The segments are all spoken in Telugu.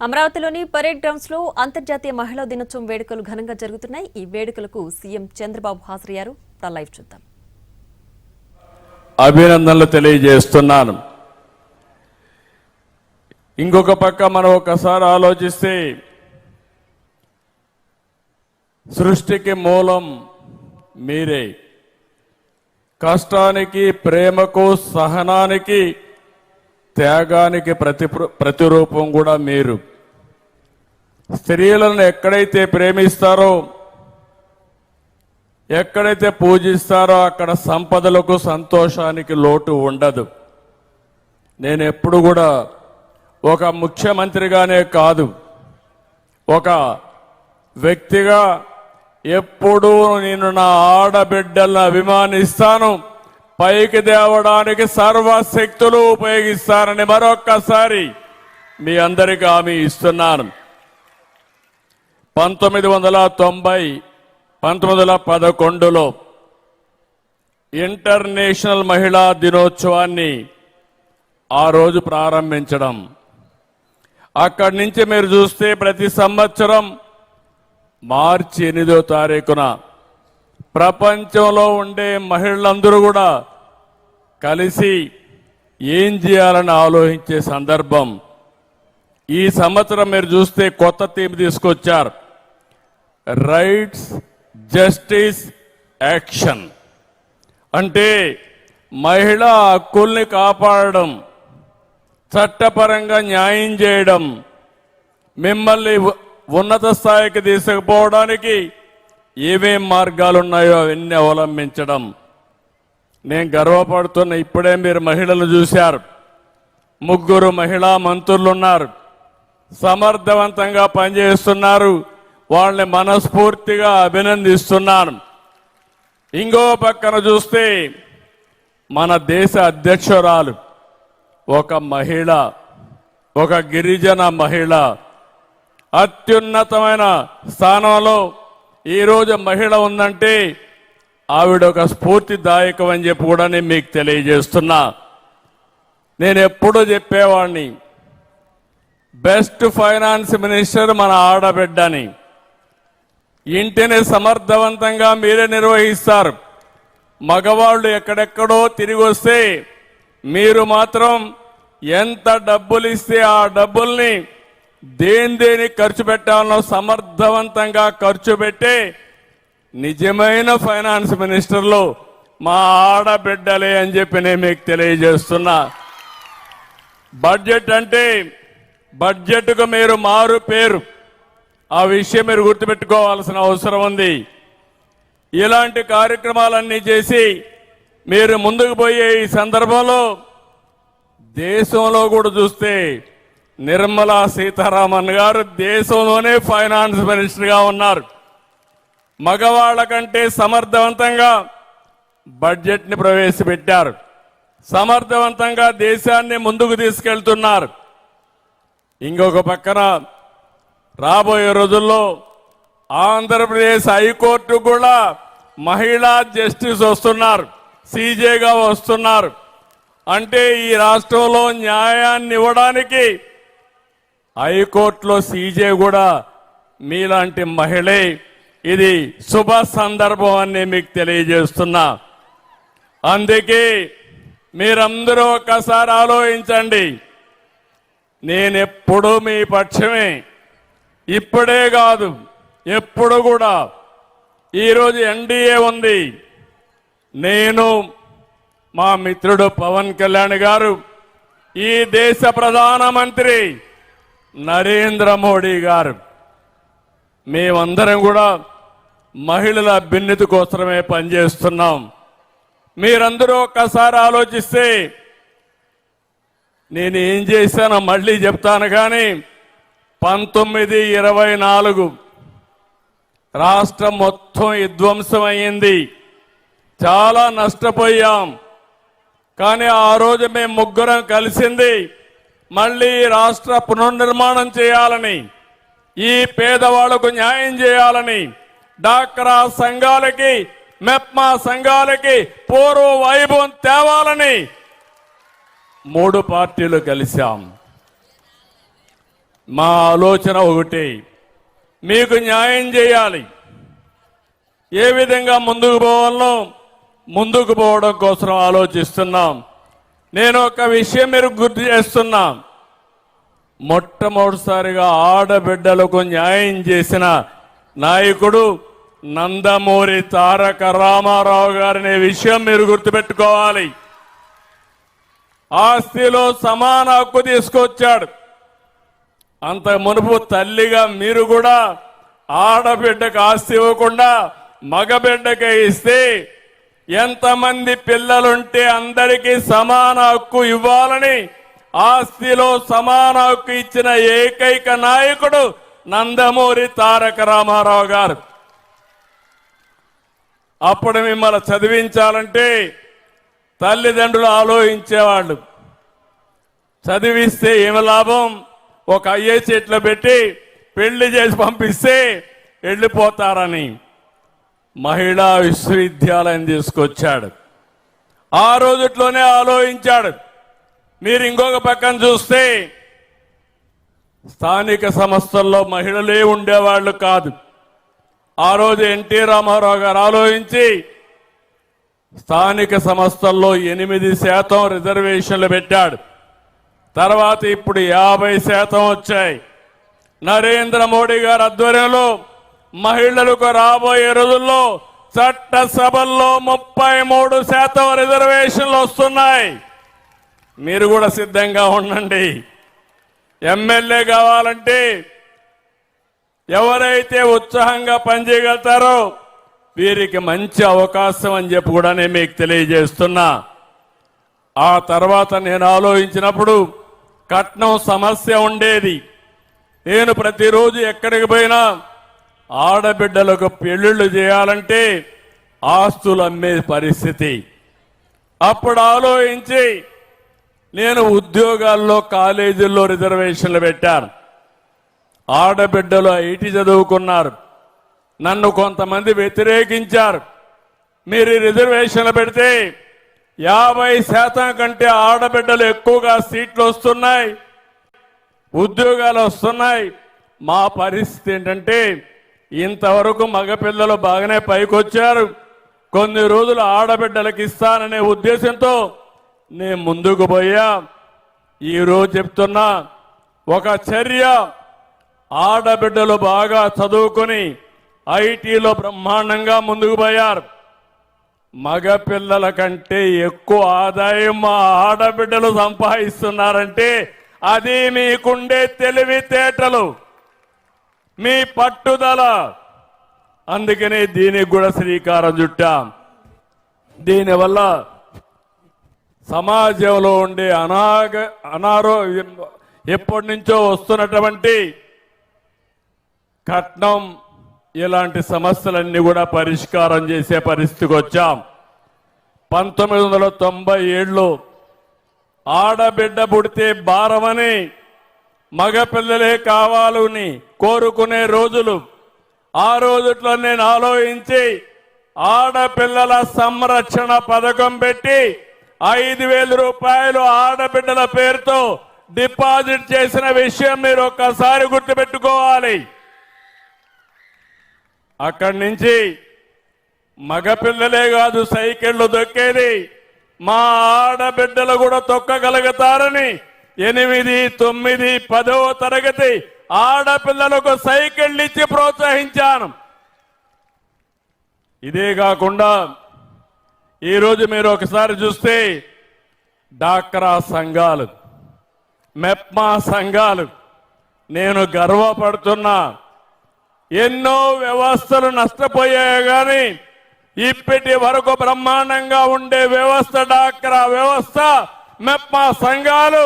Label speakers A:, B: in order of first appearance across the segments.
A: అమరావతిలోని పరేడ్ గ్రౌండ్స్ లో అంతర్జాతీయ మహిళా దినోత్సవం వేడుకలు ఘనంగా జరుగుతున్నాయి. ఈ వేడుకలకు సీఎం చంద్రబాబు హాజరయ్యారు. లైవ్ చూద్దాం.
B: అభినందనలు తెలియజేస్తున్నాను. ఇంకొక పక్క మనం ఒకసారి ఆలోచిస్తే సృష్టికి మూలం మీరే. కష్టానికి, ప్రేమకు, సహనానికి, త్యాగానికి ప్రతిరూపం కూడా మీరు. స్త్రీలను ఎక్కడైతే ప్రేమిస్తారో, ఎక్కడైతే పూజిస్తారో అక్కడ సంపదలకు, సంతోషానికి లోటు ఉండదు. నేను ఎప్పుడు కూడా ఒక ముఖ్యమంత్రిగానే కాదు, ఒక వ్యక్తిగా ఎప్పుడూ నేను నా ఆడబిడ్డలను అభిమానిస్తాను, పైకి తేవడానికి సర్వశక్తులు ఉపయోగిస్తానని మరొక్కసారి మీ అందరికీ హామీ ఇస్తున్నాను. 1911లో ఇంటర్నేషనల్ మహిళా దినోత్సవాన్ని ఆ రోజు ప్రారంభించడం. అక్కడి నుంచి మీరు చూస్తే ప్రతి సంవత్సరం మార్చి 8వ తారీఖున ప్రపంచంలో ఉండే మహిళలందరూ కూడా కలిసి ఏం చేయాలని ఆలోచించే సందర్భం. ఈ సంవత్సరం మీరు చూస్తే కొత్త థీమ్ తీసుకొచ్చారు, రైట్స్, జస్టిస్, యాక్షన్. అంటే మహిళా హక్కుల్ని కాపాడడం, చట్టపరంగా న్యాయం చేయడం, మిమ్మల్ని ఉన్నత స్థాయికి తీసుకుపోవడానికి ఏమేం మార్గాలు ఉన్నాయో అవన్నీ అవలంబించడం. నేను గర్వపడుతున్న, ఇప్పుడే మీరు మహిళలు చూశారు, 3 మహిళా మంత్రులు ఉన్నారు, సమర్థవంతంగా పనిచేస్తున్నారు. వాళ్ళని మనస్ఫూర్తిగా అభినందిస్తున్నాను. ఇంకో పక్కన చూస్తే మన దేశ అధ్యక్షురాలు ఒక మహిళ, ఒక గిరిజన మహిళ, అత్యున్నతమైన స్థానంలో ఈరోజు మహిళ ఉందంటే ఆవిడ ఒక స్ఫూర్తిదాయకం అని చెప్పి కూడా నేను మీకు తెలియజేస్తున్నా. నేను ఎప్పుడూ చెప్పేవాడిని, బెస్ట్ ఫైనాన్స్ మినిస్టర్ మన ఆడబిడ్డని. ఇంటిని సమర్థవంతంగా మీరే నిర్వహిస్తారు. మగవాళ్ళు ఎక్కడెక్కడో తిరిగి వస్తే మీరు మాత్రం ఎంత డబ్బులు ఇస్తే ఆ డబ్బుల్ని దేనికి ఖర్చు పెట్టాలనో సమర్థవంతంగా ఖర్చు పెట్టే నిజమైన ఫైనాన్స్ మినిస్టర్లు మా ఆడబిడ్డలే అని చెప్పి నేను మీకు తెలియజేస్తున్నా. బడ్జెట్ అంటే బడ్జెట్కు మీరు మారు పేరు, ఆ విషయం మీరు గుర్తుపెట్టుకోవాల్సిన అవసరం ఉంది. ఇలాంటి కార్యక్రమాలన్నీ చేసి మీరు ముందుకు పోయే ఈ సందర్భంలో దేశంలో కూడా చూస్తే నిర్మలా సీతారామన్ గారు దేశంలోనే ఫైనాన్స్ మినిస్టర్గా ఉన్నారు. మగవాళ్ల కంటే సమర్థవంతంగా బడ్జెట్ని ప్రవేశపెట్టారు, సమర్థవంతంగా దేశాన్ని ముందుకు తీసుకెళ్తున్నారు. ఇంకొక పక్కన రాబోయే రోజుల్లో ఆంధ్రప్రదేశ్ హైకోర్టు కూడా మహిళా జస్టిస్ వస్తున్నారు, సీజేగా వస్తున్నారు. అంటే ఈ రాష్ట్రంలో న్యాయాన్ని ఇవ్వడానికి హైకోర్టులో సీజే కూడా మీలాంటి మహిళే. ఇది శుభ సందర్భం అని మీకు తెలియజేస్తున్నా. అందుకే మీరందరూ ఒక్కసారి ఆలోచించండి. నేనెప్పుడూ మీ పక్షమే, ఇప్పుడే కాదు ఎప్పుడు కూడా. ఈరోజు ఎన్డీఏ ఉంది, నేను, మా మిత్రుడు పవన్ కళ్యాణ్ గారు, ఈ దేశ ప్రధానమంత్రి నరేంద్ర మోడీ గారు, మేమందరం కూడా మహిళల అభ్యున్నతి కోసమే పనిచేస్తున్నాం. మీరందరూ ఒక్కసారి ఆలోచిస్తే నేను ఏం చేశానో మళ్ళీ చెప్తాను. కానీ 1924 రాష్ట్రం మొత్తం విధ్వంసం అయ్యింది, చాలా నష్టపోయాం. కానీ ఆ రోజు మేము ముగ్గురం కలిసింది మళ్ళీ రాష్ట్ర పునర్నిర్మాణం చేయాలని, ఈ పేదవాళ్లకు న్యాయం చేయాలని, డాక్రా సంఘాలకి, మెప్మా సంఘాలకి పూర్వ వైభవం తేవాలని 3 పార్టీలు కలిశాం. మా ఆలోచన ఒకటే, మీకు న్యాయం చేయాలి. ఏ విధంగా ముందుకు పోవాలో ముందుకు పోవడం కోసం ఆలోచిస్తున్నాం. నేను ఒక విషయం మీరు గుర్తు చేస్తున్నా. మొట్టమొదటిసారిగా ఆడబిడ్డలకు న్యాయం చేసిన నాయకుడు నందమూరి తారక రామారావు గారనే విషయం మీరు గుర్తుపెట్టుకోవాలి. ఆస్తిలో సమాన హక్కు తీసుకొచ్చాడు. అంత మునుపు తల్లిగా మీరు కూడా ఆడబిడ్డకు ఆస్తి ఇవ్వకుండా మగబిడ్డకే ఇస్తే ఎంతమంది పిల్లలుంటే అందరికీ సమాన హక్కు ఇవ్వాలని ఆస్తిలో సమాన హక్కు ఇచ్చిన ఏకైక నాయకుడు నందమూరి తారక రామారావు గారు. అప్పుడు మిమ్మల్ని చదివించాలంటే తల్లిదండ్రులు ఆలోచించేవాళ్ళు, చదివిస్తే ఏమి లాభం, ఒక ఐఏఎస్ ఇట్లా పెట్టి పెళ్లి చేసి పంపిస్తే వెళ్ళిపోతారని మహిళా విశ్వవిద్యాలయం తీసుకొచ్చాడు. ఆ రోజుట్లోనే ఆలోచించాడు. మీరు ఇంకొక పక్కన చూస్తే స్థానిక సంస్థల్లో మహిళలే ఉండేవాళ్ళు కాదు. ఆ రోజు ఎన్టీ రామారావు గారు ఆలోచించి స్థానిక సంస్థల్లో 8% రిజర్వేషన్లు పెట్టాడు. తర్వాత ఇప్పుడు 50% వచ్చాయి. నరేంద్ర మోడీ గారి ఆధ్వర్యంలో మహిళలకు రాబోయే రోజుల్లో చట్టసభల్లో 33% రిజర్వేషన్లు వస్తున్నాయి. మీరు కూడా సిద్ధంగా ఉండండి. ఎమ్మెల్యే కావాలంటే ఎవరైతే ఉత్సాహంగా పనిచేయగలుగుతారో వీరికి మంచి అవకాశం అని చెప్పి కూడా నేను మీకు తెలియజేస్తున్నా. ఆ తర్వాత నేను ఆలోచించినప్పుడు కట్నం సమస్య ఉండేది. నేను ప్రతిరోజు ఎక్కడికి పోయినా ఆడబిడ్డలకు పెళ్లిళ్ళు చేయాలంటే ఆస్తులు అమ్మే పరిస్థితి. అప్పుడు ఆలోచించి నేను ఉద్యోగాల్లో కాలేజీల్లో రిజర్వేషన్లు పెట్టాను. ఆడబిడ్డలు ఐటీ చదువుకున్నారు. నన్ను కొంతమంది వ్యతిరేకించారు. మీరు రిజర్వేషన్లు పెడితే 50% కంటే ఆడబిడ్డలు ఎక్కువగా సీట్లు వస్తున్నాయి, ఉద్యోగాలు వస్తున్నాయి. మా పరిస్థితి ఏంటంటే ఇంతవరకు మగపిల్లలు బాగానే పైకొచ్చారు, కొన్ని రోజులు ఆడబిడ్డలకు ఇస్తాననే ఉద్దేశంతో నేను ముందుకు పోయా. ఈరోజు చెప్తున్నా, ఒక చర్య, ఆడబిడ్డలు బాగా చదువుకొని ఐటీలో బ్రహ్మాండంగా ముందుకు పోయారు. మగపిల్లల కంటే ఎక్కువ ఆదాయం మా ఆడబిడ్డలు సంపాదిస్తున్నారంటే అది మీకుండే తెలివితేటలు, మీ పట్టుదల. అందుకనే దీనికి కూడా శ్రీకారం చుట్టాం. దీనివల్ల సమాజంలో ఉండే అనారోగ్యం ఎప్పటి నుంచో వస్తున్నటువంటి కట్నం ఇలాంటి సమస్యలన్నీ కూడా పరిష్కారం చేసే పరిస్థితికి వచ్చాం. 1997లో ఆడబిడ్డ పుడితే భారమని మగపిల్లలే కావాలని కోరుకునే రోజులు. ఆ రోజుట్లో నేను ఆలోచించి ఆడపిల్లల సంరక్షణ పథకం పెట్టి 5,000 రూపాయలు ఆడబిడ్డల పేరుతో డిపాజిట్ చేసిన విషయం మీరు ఒక్కసారి గుర్తుపెట్టుకోవాలి. అక్కడి నుంచి మగపిల్లలే కాదు సైకిళ్లు దొక్కేది, మా ఆడబిడ్డలు కూడా తొక్కగలుగుతారని 8, 9, 10వ తరగతి ఆడపిల్లలకు సైకిళ్ళు ఇచ్చి ప్రోత్సహించాను. ఇదే కాకుండా ఈరోజు మీరు ఒకసారి చూస్తే డాక్రా సంఘాలు, మెప్మా సంఘాలు, నేను గర్వపడుతున్నా. ఎన్నో వ్యవస్థలు నష్టపోయాయి కానీ ఇప్పటి వరకు బ్రహ్మాండంగా ఉండే వ్యవస్థ డాక్రా వ్యవస్థ, మెప్మా సంఘాలు.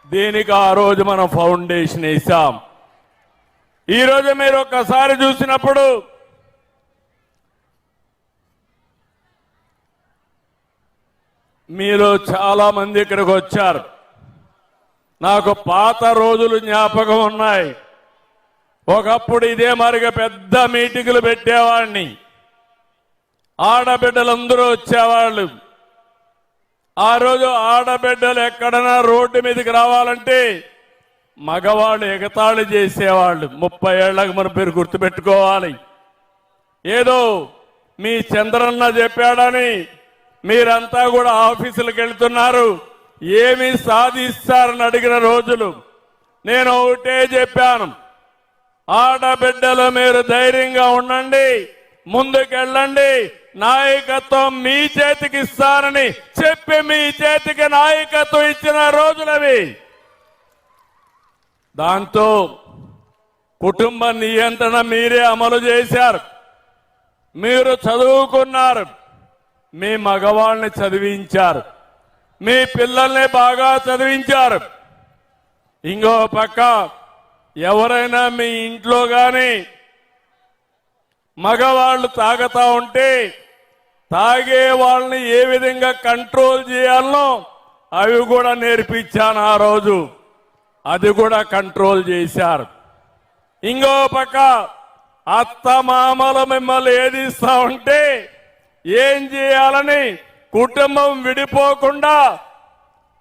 B: దీనికి ఆ రోజు మనం ఫౌండేషన్ వేసాం. ఈరోజు మీరు ఒక్కసారి చూసినప్పుడు మీరు చాలా మంది ఇక్కడికి వచ్చారు. నాకు పాత రోజులు జ్ఞాపకం ఉన్నాయి. ఒకప్పుడు ఇదే మరిగా పెద్ద మీటింగులు పెట్టేవాడిని, ఆడబిడ్డలందరూ వచ్చేవాళ్ళు. ఆ రోజు ఆడబిడ్డలు ఎక్కడైనా రోడ్డు మీదకి రావాలంటే మగవాళ్ళు ఎగతాళి చేసేవాళ్ళు 30 ఏళ్లకు మనం పేరు గుర్తుపెట్టుకోవాలి. ఏదో మీ చంద్రన్న చెప్పాడని మీరంతా కూడా ఆఫీసులకు వెళ్తున్నారు, ఏమి సాధిస్తారని అడిగిన రోజులు. నేను ఒకటే చెప్పాను, ఆడబిడ్డలు మీరు ధైర్యంగా ఉండండి, ముందుకెళ్ళండి, నాయకత్వం మీ చేతికి ఇస్తారని చెప్పి మీ చేతికి నాయకత్వం ఇచ్చిన రోజులవి. దాంతో కుటుంబ నియంత్రణ మీరే అమలు చేశారు. మీరు చదువుకున్నారు, మీ మగవాళ్ళని చదివించారు, మీ పిల్లల్ని బాగా చదివించారు. ఇంకో పక్క ఎవరైనా మీ ఇంట్లో గాని మగవాళ్ళు తాగుతా ఉంటే తాగే వాళ్ళని ఏ విధంగా కంట్రోల్ చేయాలనో అవి కూడా నేర్పించాను ఆ రోజు. అది కూడా కంట్రోల్ చేశారు. ఇంకో పక్క అత్త మామలు మిమ్మల్ని ఏదిస్తా ఉంటే ఏం చేయాలని కుటుంబం విడిపోకుండా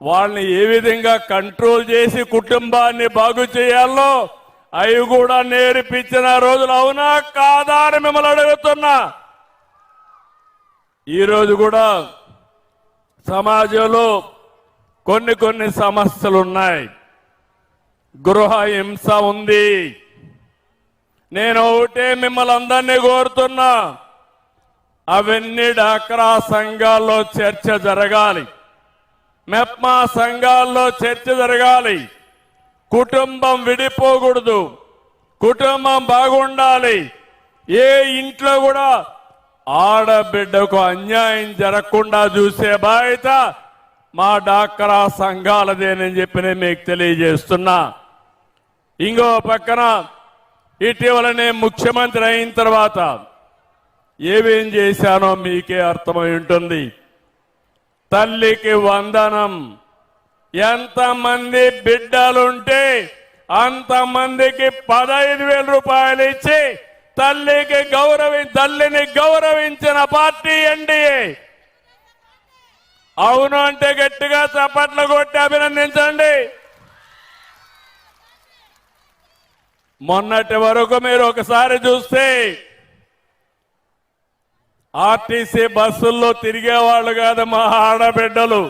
B: వాళ్ళని ఏ విధంగా కంట్రోల్ చేసి కుటుంబాన్ని బాగు చేయాలో అవి కూడా నేర్పించిన రోజులు అవునా కాదా అని మిమ్మల్ని అడుగుతున్నా. ఈరోజు కూడా సమాజంలో కొన్ని సమస్యలు ఉన్నాయి. గృహ హింస ఉంది. నేను ఒకటే మిమ్మల్ని అందరినీ కోరుతున్నా, అవన్నీ డాక్రా సంఘాల్లో చర్చ జరగాలి, మెప్మా సంఘాల్లో చర్చ జరగాలి. కుటుంబం విడిపోకూడదు, కుటుంబం బాగుండాలి. ఏ ఇంట్లో కూడా ఆడబిడ్డకు అన్యాయం జరగకుండా చూసే బాధ్యత మా డాక్రా సంఘాలదేనని చెప్పి నేను మీకు తెలియజేస్తున్నా. ఇంకో పక్కన ఇటీవలనే ముఖ్యమంత్రి అయిన తర్వాత ఏమేం చేశానో మీకే అర్థమై ఉంటుంది. తల్లికి వందనం, ఎంతమంది బిడ్డలుంటే అంతమందికి 15,000 రూపాయలు ఇచ్చి తల్లిని గౌరవించిన పార్టీ ఎన్డీఏ. అవును అంటే గట్టిగా చప్పట్లు కొట్టి అభినందించండి. మొన్నటి వరకు మీరు ఒకసారి చూస్తే ఆర్టీసీ బస్సుల్లో తిరిగేవాళ్ళు కాదు మా ఆడబిడ్డలు,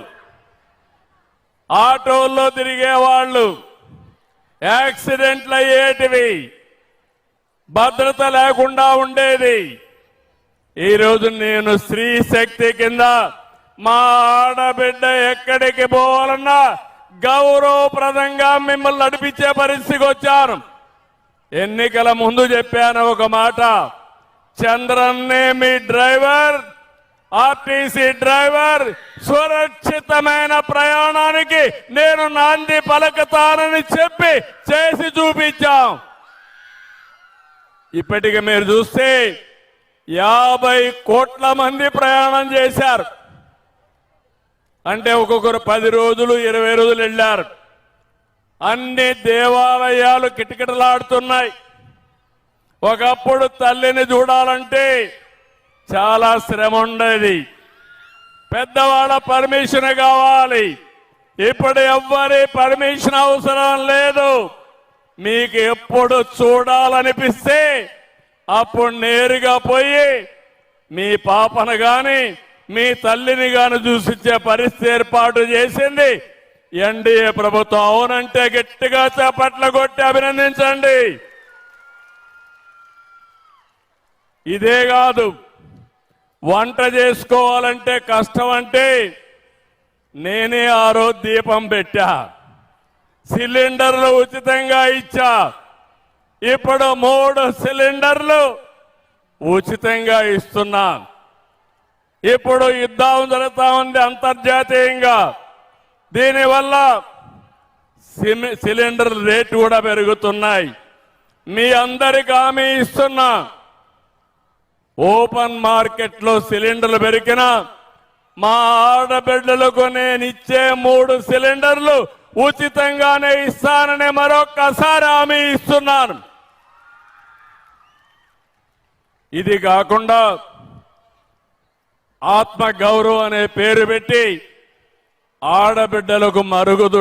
B: ఆటోల్లో తిరిగేవాళ్ళు. యాక్సిడెంట్లు అయ్యేటివి, భద్రత లేకుండా ఉండేది. ఈరోజు నేను స్త్రీ శక్తి కింద మా ఆడబిడ్డ ఎక్కడికి పోవాలన్నా గౌరవప్రదంగా మిమ్మల్ని నడిపించే పరిస్థితికి వచ్చాను. ఎన్నికల ముందు చెప్పాను ఒక మాట, చంద్రన్నే మీ డ్రైవర్, ఆర్టీసీ డ్రైవర్, సురక్షితమైన ప్రయాణానికి నేను నాంది పలుకుతానని చెప్పి చేసి చూపించాం. ఇప్పటికి మీరు చూస్తే 50 కోట్ల మంది ప్రయాణం చేశారు. అంటే ఒక్కొక్కరు 10 రోజులు 20 రోజులు వెళ్ళారు. అన్ని దేవాలయాలు కిటకిటలాడుతున్నాయి. ఒకప్పుడు తల్లిని చూడాలంటే చాలా శ్రమ ఉండేది, పెద్దవాళ్ళ పర్మిషన్ కావాలి. ఇప్పుడు ఎవ్వరి పర్మిషన్ అవసరం లేదు. మీకు ఎప్పుడు చూడాలనిపిస్తే అప్పుడు నేరుగా పోయి మీ పాపను గాని మీ తల్లిని గాని చూసిచ్చే పరిస్థితి ఏర్పాటు చేసింది ఎన్డీఏ ప్రభుత్వం. అవునంటే గట్టిగా చప్పట్లు కొట్టి అభినందించండి. ఇదే కాదు, వంట చేసుకోవాలంటే కష్టం అంటే నేనే ఆ రోజు దీపం పెట్టా, సిలిండర్లు ఉచితంగా ఇచ్చా. ఇప్పుడు 3 సిలిండర్లు ఉచితంగా ఇస్తున్నా. ఇప్పుడు యుద్ధం జరుగుతా ఉంది అంతర్జాతీయంగా. దీనివల్ల సిలిండర్ రేటు కూడా పెరుగుతున్నాయి. మీ అందరికి హామీ ఇస్తున్నా, ఓపెన్ మార్కెట్లో సిలిండర్లు పెరిగినా మా ఆడబిడ్డలకు నేను ఇచ్చే 3 సిలిండర్లు ఉచితంగానే ఇస్తానని మరొక్కసారి హామీ ఇస్తున్నాను. ఇది కాకుండా ఆత్మ గౌరవం అనే పేరు పెట్టి ఆడబిడ్డలకు మరుగుదొడ్డి